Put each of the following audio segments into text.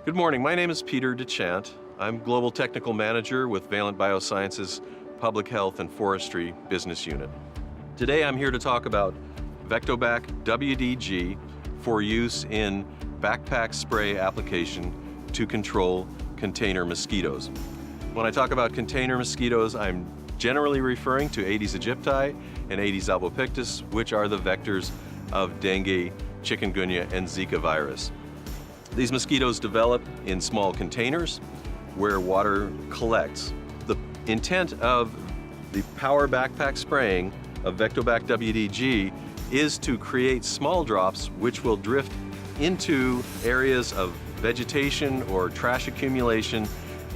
Good morning, my name is Peter DeChant. I'm Global Technical Manager with Valent Biosciences Public Health and Forestry Business Unit. Today I'm here to talk about VectoBac WDG for use in backpack spray application to control container mosquitoes. When I talk about container mosquitoes, I'm generally referring to Aedes aegypti and Aedes albopictus, which are the vectors of dengue, chikungunya, and Zika virus. These mosquitoes develop in small containers where water collects. The intent of the power backpack spraying of VectoBac WDG is to create small drops which will drift into areas of vegetation or trash accumulation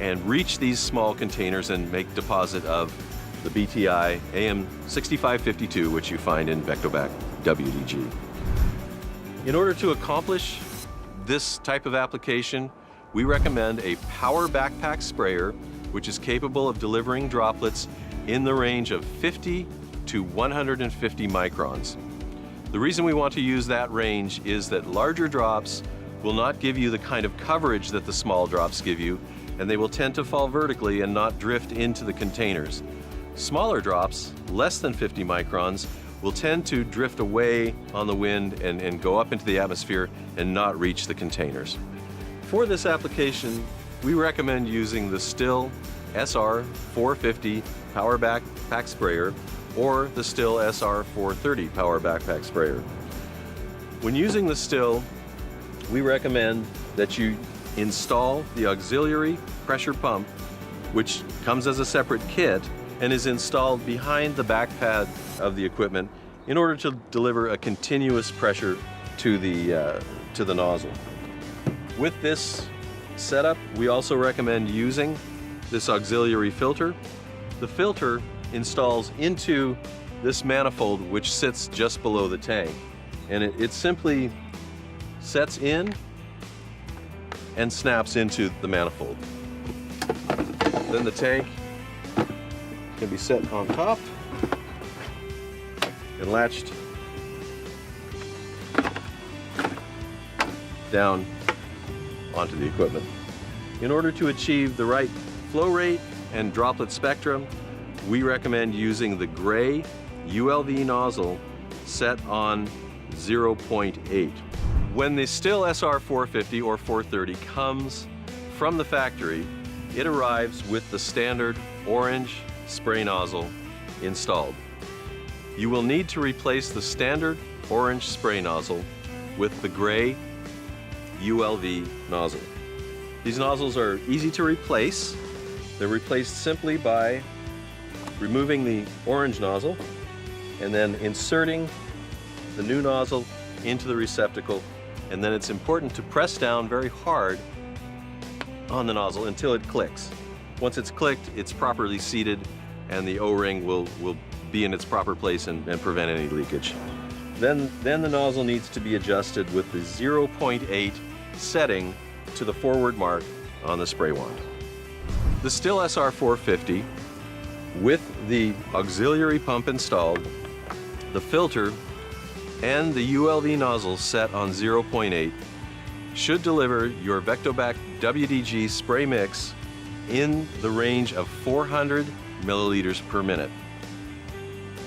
and reach these small containers and make deposit of the BTI AM6552, which you find in VectoBac WDG. In order to accomplish this type of application, we recommend a power backpack sprayer which is capable of delivering droplets in the range of 50 to 150 microns. The reason we want to use that range is that larger drops will not give you the kind of coverage that the small drops give you, and they will tend to fall vertically and not drift into the containers. Smaller drops, less than 50 microns, will tend to drift away on the wind and go up into the atmosphere and not reach the containers. For this application, we recommend using the Stihl SR450 power backpack sprayer or the Stihl SR430 power backpack sprayer. When using the Stihl, we recommend that you install the auxiliary pressure pump, which comes as a separate kit and is installed behind the back pad of the equipment in order to deliver a continuous pressure to the nozzle. With this setup, we also recommend using this auxiliary filter. The filter installs into this manifold which sits just below the tank, and it simply sets in and snaps into the manifold. Then the tank can be set on top and latched down onto the equipment. In order to achieve the right flow rate and droplet spectrum, we recommend using the gray ULV nozzle set on 0.8. When the Stihl SR450 or 430 comes from the factory, it arrives with the standard orange spray nozzle installed. You will need to replace the standard orange spray nozzle with the gray ULV nozzle. These nozzles are easy to replace. They're replaced simply by removing the orange nozzle and then inserting the new nozzle into the receptacle, and then it's important to press down very hard on the nozzle until it clicks. Once it's clicked, it's properly seated and the O-ring will be in its proper place and prevent any leakage. Then the nozzle needs to be adjusted with the 0.8 setting to the forward mark on the spray wand. The Stihl SR450, with the auxiliary pump installed, the filter, and the ULV nozzle set on 0.8, should deliver your VectoBac WDG spray mix in the range of 400 milliliters per minute.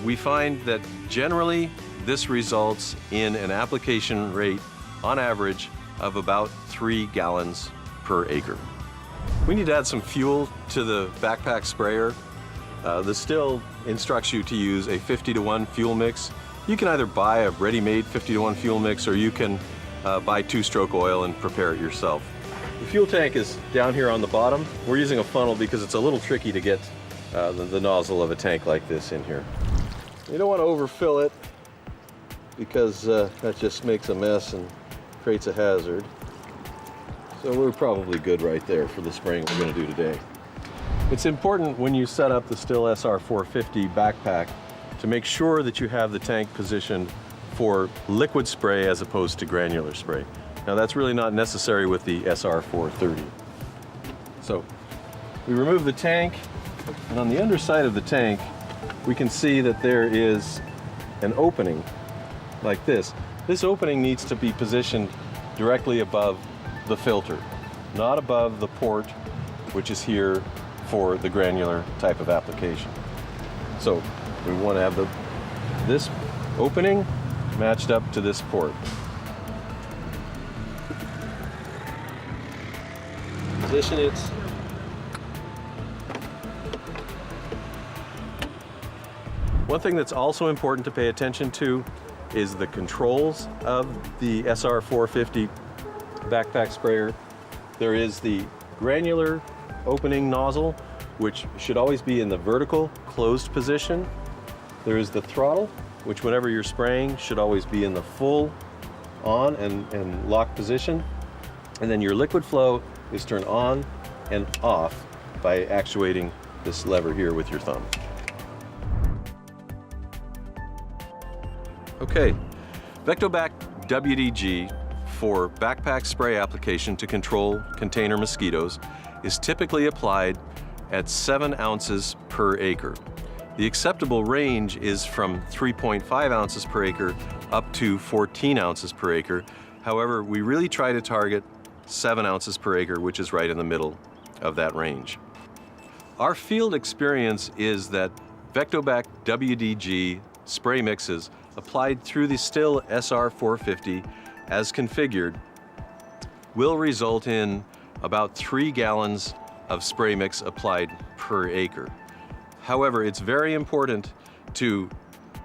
We find that generally this results in an application rate on average of about 3 gallons per acre. We need to add some fuel to the backpack sprayer. The Stihl instructs you to use a 50-to-1 fuel mix. You can either buy a ready-made 50-to-1 fuel mix, or you can buy two-stroke oil and prepare it yourself. The fuel tank is down here on the bottom. We're using a funnel because it's a little tricky to get the nozzle of a tank like this in here. You don't want to overfill it because that just makes a mess and creates a hazard. So we're probably good right there for the spraying we're going to do today. It's important when you set up the Stihl SR450 backpack to make sure that you have the tank positioned for liquid spray as opposed to granular spray. Now that's really not necessary with the SR430. So we remove the tank, and on the underside of the tank we can see that there is an opening like this. This opening needs to be positioned directly above the filter. not above the port, which is here for the granular type of application. So we want to have this opening matched up to this port. Position it. One thing that's also important to pay attention to is the controls of the SR450 backpack sprayer. There is the granular opening nozzle, which should always be in the vertical closed position. There is the throttle, which whenever you're spraying should always be in the full on and locked position. And then your liquid flow is turned on and off by actuating this lever here with your thumb. Okay, VectoBac WDG for backpack spray application to control container mosquitoes is typically applied at 7 ounces per acre. The acceptable range is from 3.5 ounces per acre up to 14 ounces per acre. However, we really try to target 7 ounces per acre, which is right in the middle of that range. Our field experience is that VectoBac WDG spray mixes applied through the Stihl SR450 as configured will result in about 3 gallons of spray mix applied per acre. However, it's very important to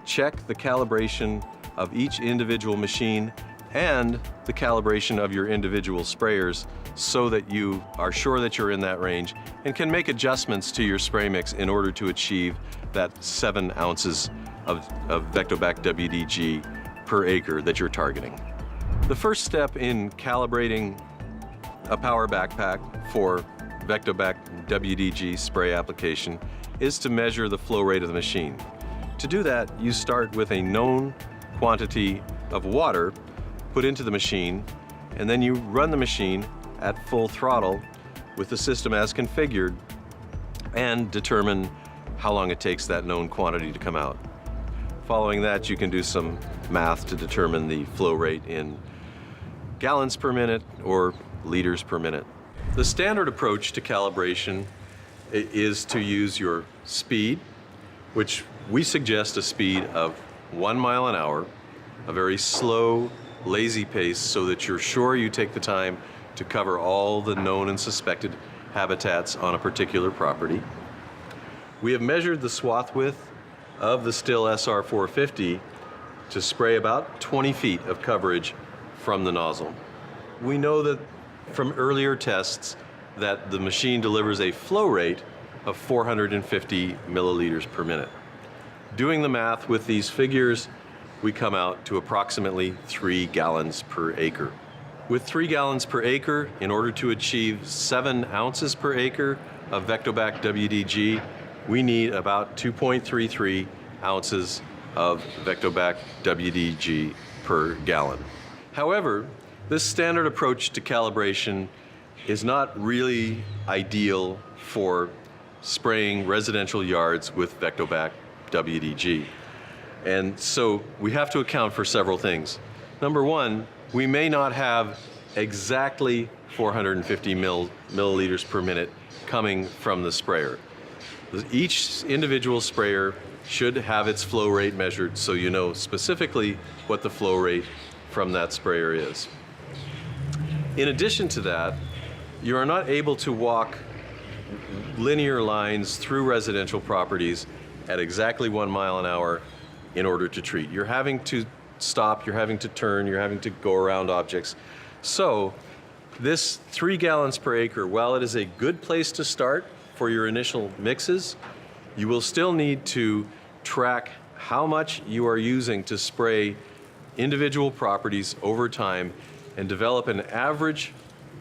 check the calibration of each individual machine and the calibration of your individual sprayers so that you are sure that you're in that range and can make adjustments to your spray mix in order to achieve that 7 ounces of VectoBac WDG per acre that you're targeting. The first step in calibrating a power backpack for VectoBac WDG spray application is to measure the flow rate of the machine. To do that, you start with a known quantity of water put into the machine, and then you run the machine at full throttle with the system as configured and determine how long it takes that known quantity to come out. Following that, you can do some math to determine the flow rate in gallons per minute or liters per minute. The standard approach to calibration is to use your speed, which we suggest a speed of 1 mile an hour, a very slow, lazy pace so that you're sure you take the time to cover all the known and suspected habitats on a particular property. We have measured the swath width of the Stihl SR450 to spray about 20 feet of coverage from the nozzle. We know that from earlier tests that the machine delivers a flow rate of 450 milliliters per minute. Doing the math with these figures, we come out to approximately 3 gallons per acre. With 3 gallons per acre, in order to achieve 7 ounces per acre of VectoBac WDG, we need about 2.33 ounces of VectoBac WDG per gallon. However, this standard approach to calibration is not really ideal for spraying residential yards with VectoBac WDG. And so we have to account for several things. Number one, we may not have exactly 450 milliliters per minute coming from the sprayer. Each individual sprayer should have its flow rate measured so you know specifically what the flow rate from that sprayer is. In addition to that, you are not able to walk linear lines through residential properties at exactly 1 mile an hour in order to treat. You're having to stop, you're having to turn, you're having to go around objects. So this 3 gallons per acre, while it is a good place to start for your initial mixes, you will still need to track how much you are using to spray individual properties over time and develop an average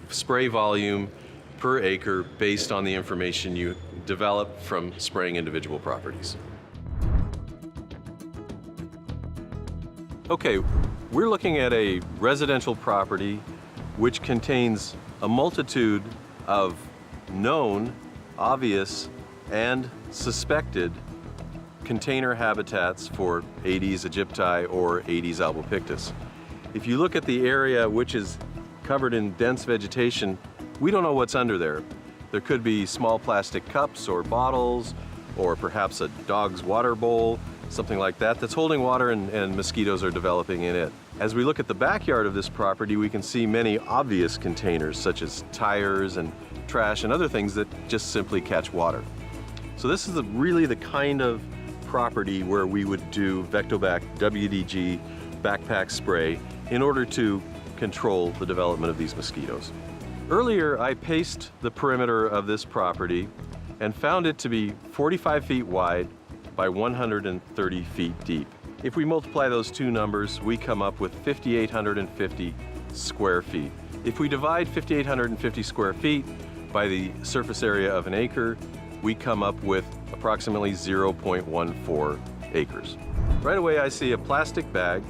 spray volume per acre based on the information you develop from spraying individual properties. Okay, we're looking at a residential property which contains a multitude of known, obvious, and suspected container habitats for Aedes aegypti or Aedes albopictus. If you look at the area which is covered in dense vegetation We don't know what's under there. There could be small plastic cups or bottles, or perhaps a dog's water bowl, something like that, that's holding water and mosquitoes are developing in it. As we look at the backyard of this property, we can see many obvious containers, such as tires and trash and other things that just simply catch water. So this is really the kind of property where we would do VectoBac WDG backpack spray in order to control the development of these mosquitoes. Earlier, I paced the perimeter of this property and found it to be 45 feet wide by 130 feet deep. If we multiply those two numbers, we come up with 5,850 square feet. If we divide 5,850 square feet by the surface area of an acre, we come up with approximately 0.14 acres. Right away, I see a plastic bag,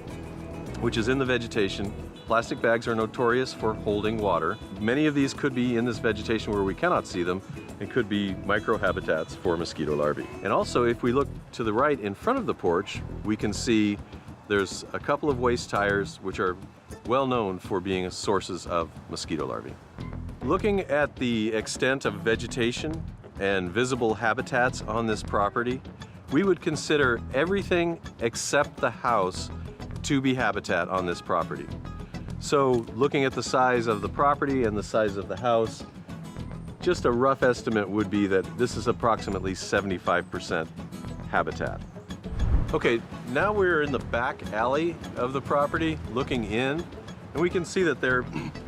which is in the vegetation. Plastic bags are notorious for holding water. Many of these could be in this vegetation where we cannot see them and could be microhabitats for mosquito larvae. And also, if we look to the right in front of the porch, we can see there's a couple of waste tires which are well known for being sources of mosquito larvae. Looking at the extent of vegetation and visible habitats on this property, we would consider everything except the house to be habitat on this property. So looking at the size of the property and the size of the house, just a rough estimate would be that this is approximately 75% habitat. Okay, now we're in the back alley of the property looking in, and we can see that there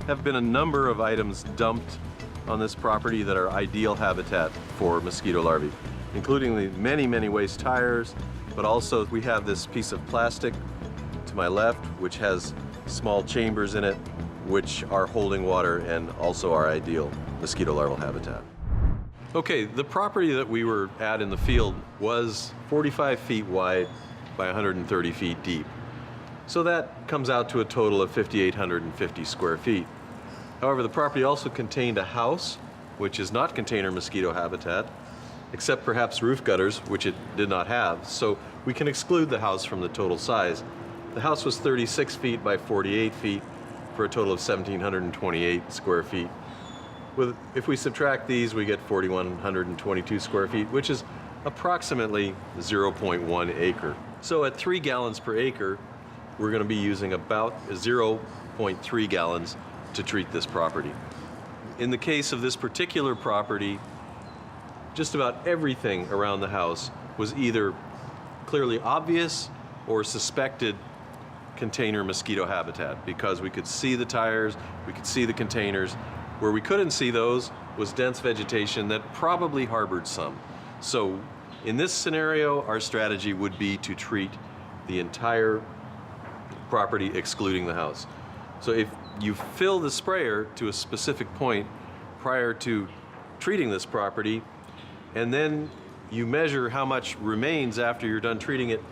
have been a number of items dumped on this property that are ideal habitat for mosquito larvae, including the many waste tires, but also we have this piece of plastic to my left which has small chambers in it which are holding water and also are ideal mosquito larval habitat. Okay, the property that we were at in the field was 45 feet wide by 130 feet deep. So that comes out to a total of 5,850 square feet. However, the property also contained a house, which is not container mosquito habitat, except perhaps roof gutters, which it did not have. So we can exclude the house from the total size. The house was 36 feet by 48 feet for a total of 1,728 square feet. If we subtract these, we get 4,122 square feet, which is approximately 0.1 acre. So at 3 gallons per acre, we're going to be using about 0.3 gallons to treat this property. In the case of this particular property, just about everything around the house was either clearly obvious or suspected container mosquito habitat, because we could see the tires, we could see the containers. Where we couldn't see those was dense vegetation that probably harbored some. So in this scenario, our strategy would be to treat the entire property excluding the house. So if you fill the sprayer to a specific point prior to treating this property, and then you measure how much remains after you're done treating it,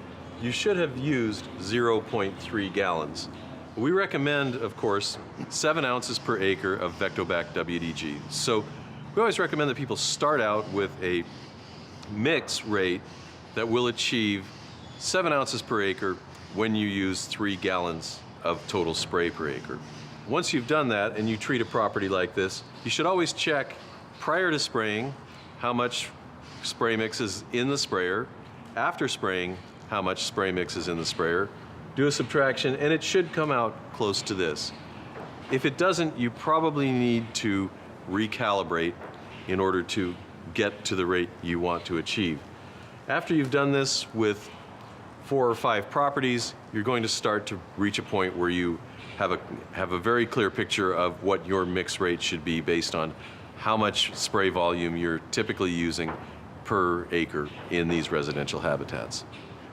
you should have used 0.3 gallons. We recommend, of course, 7 ounces per acre of VectoBac WDG. So we always recommend that people start out with a mix rate that will achieve 7 ounces per acre when you use 3 gallons of total spray per acre. Once you've done that and you treat a property like this, you should always check prior to spraying how much spray mix is in the sprayer, after spraying how much spray mix is in the sprayer, do a subtraction, and it should come out close to this. If it doesn't, you probably need to recalibrate in order to get to the rate you want to achieve. After you've done this with 4 or 5 properties, you're going to start to reach a point where you have a very clear picture of what your mix rate should be based on how much spray volume you're typically using per acre in these residential habitats.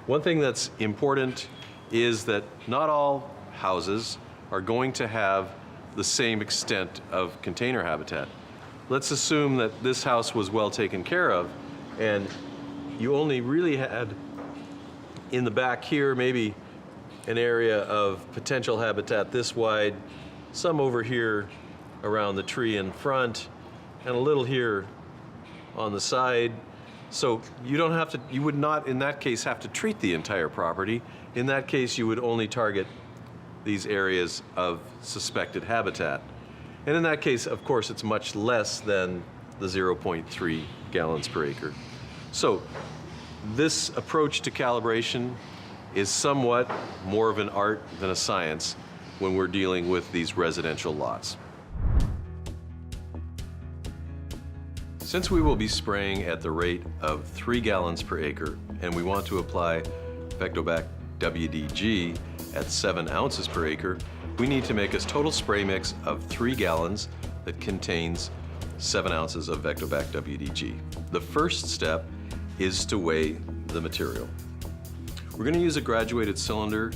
One thing that's important is that not all houses are going to have the same extent of container habitat. Let's assume that this house was well taken care of and you only really had in the back here maybe an area of potential habitat this wide, some over here around the tree in front, and a little here on the side. So you would not in that case have to treat the entire property. In that case, you would only target these areas of suspected habitat. And in that case, of course, it's much less than the 0.3 gallons per acre. So this approach to calibration is somewhat more of an art than a science when we're dealing with these residential lots. Since we will be spraying at the rate of 3 gallons per acre and we want to apply VectoBac WDG at 7 ounces per acre, we need to make a total spray mix of 3 gallons that contains 7 ounces of VectoBac WDG. The first step is to weigh the material. We're going to use a graduated cylinder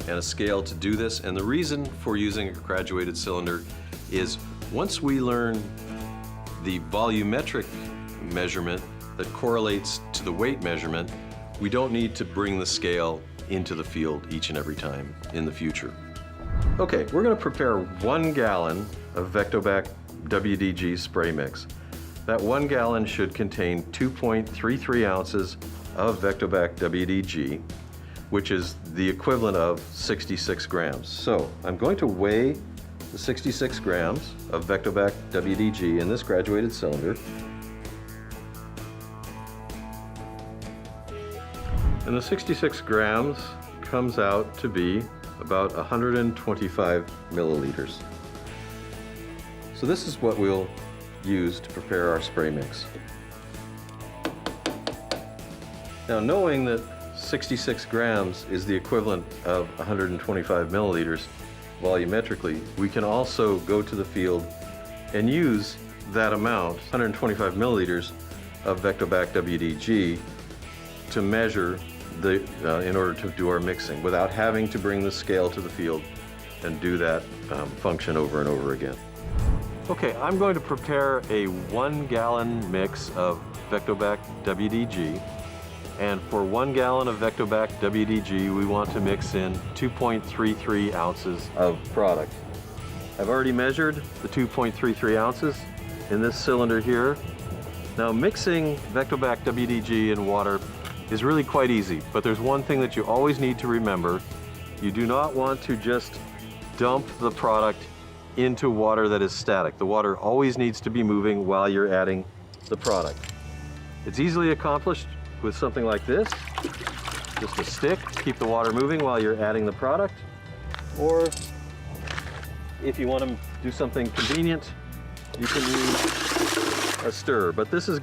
and a scale to do this, and the reason for using a graduated cylinder is once we learn the volumetric measurement that correlates to the weight measurement, we don't need to bring the scale into the field each and every time in the future. Okay, we're going to prepare 1 gallon of VectoBac WDG spray mix. That 1 gallon should contain 2.33 ounces of VectoBac WDG, which is the equivalent of 66 grams. So I'm going to weigh the 66 grams of VectoBac WDG in this graduated cylinder. And the 66 grams comes out to be about 125 milliliters. So this is what we'll use to prepare our spray mix. Now, knowing that 66 grams is the equivalent of 125 milliliters volumetrically, we can also go to the field and use that amount, 125 milliliters of VectoBac WDG, to measure in order to do our mixing without having to bring the scale to the field and do that function over and over again. Okay, I'm going to prepare a 1 gallon mix of VectoBac WDG, and for 1 gallon of VectoBac WDG we want to mix in 2.33 ounces of product. I've already measured the 2.33 ounces in this cylinder here. Now, mixing VectoBac WDG in water is really quite easy, but there's one thing that you always need to remember. You do not want to just dump the product into water that is static. The water always needs to be moving while you're adding the product. It's easily accomplished with something like this. Just a stick, keep the water moving while you're adding the product. Or if you want to do something convenient, you can use a stir. But this is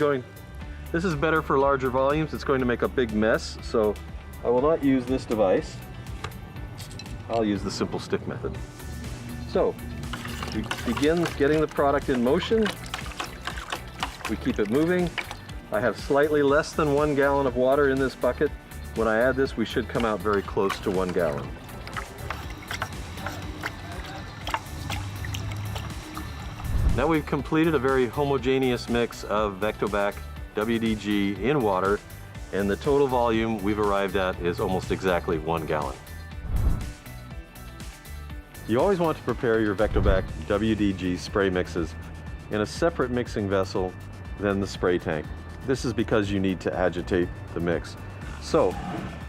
better for larger volumes. It's going to make a big mess, so I will not use this device. I'll use the simple stick method. So we begin getting the product in motion. We keep it moving. I have slightly less than 1 gallon of water in this bucket. When I add this, we should come out very close to 1 gallon. Now we've completed a very homogeneous mix of VectoBac WDG in water, and the total volume we've arrived at is almost exactly 1 gallon. You always want to prepare your VectoBac WDG spray mixes in a separate mixing vessel than the spray tank. This is because you need to agitate the mix. So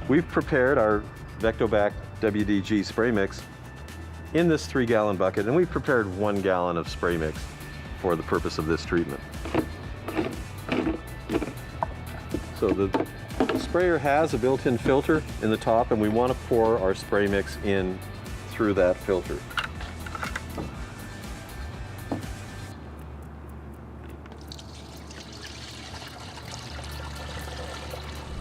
we've prepared our VectoBac WDG spray mix in this 3 gallon bucket, and we've prepared 1 gallon of spray mix for the purpose of this treatment. So the sprayer has a built-in filter in the top, and we want to pour our spray mix in through that filter.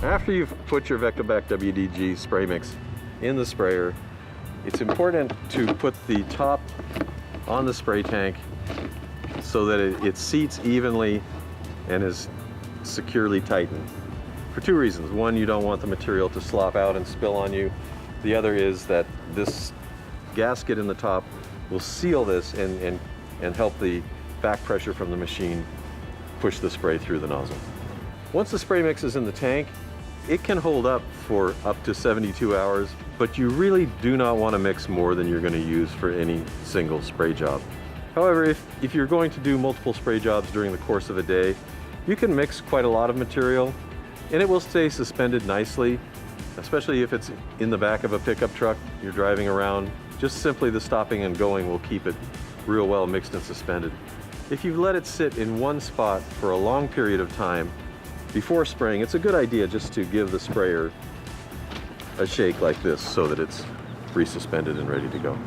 After you've put your VectoBac WDG spray mix in the sprayer, it's important to put the top on the spray tank so that it seats evenly and is securely tightened. For 2 reasons. One, you don't want the material to slop out and spill on you. The other is that this gasket in the top will seal this and help the back pressure from the machine push the spray through the nozzle. Once the spray mix is in the tank, it can hold up for up to 72 hours, but you really do not want to mix more than you're going to use for any single spray job. However, if you're going to do multiple spray jobs during the course of a day, you can mix quite a lot of material and it will stay suspended nicely, especially if it's in the back of a pickup truck you're driving around. Just simply the stopping and going will keep it real well mixed and suspended. If you've let it sit in one spot for a long period of time before spraying, it's a good idea just to give the sprayer a shake like this so that it's resuspended and ready to go.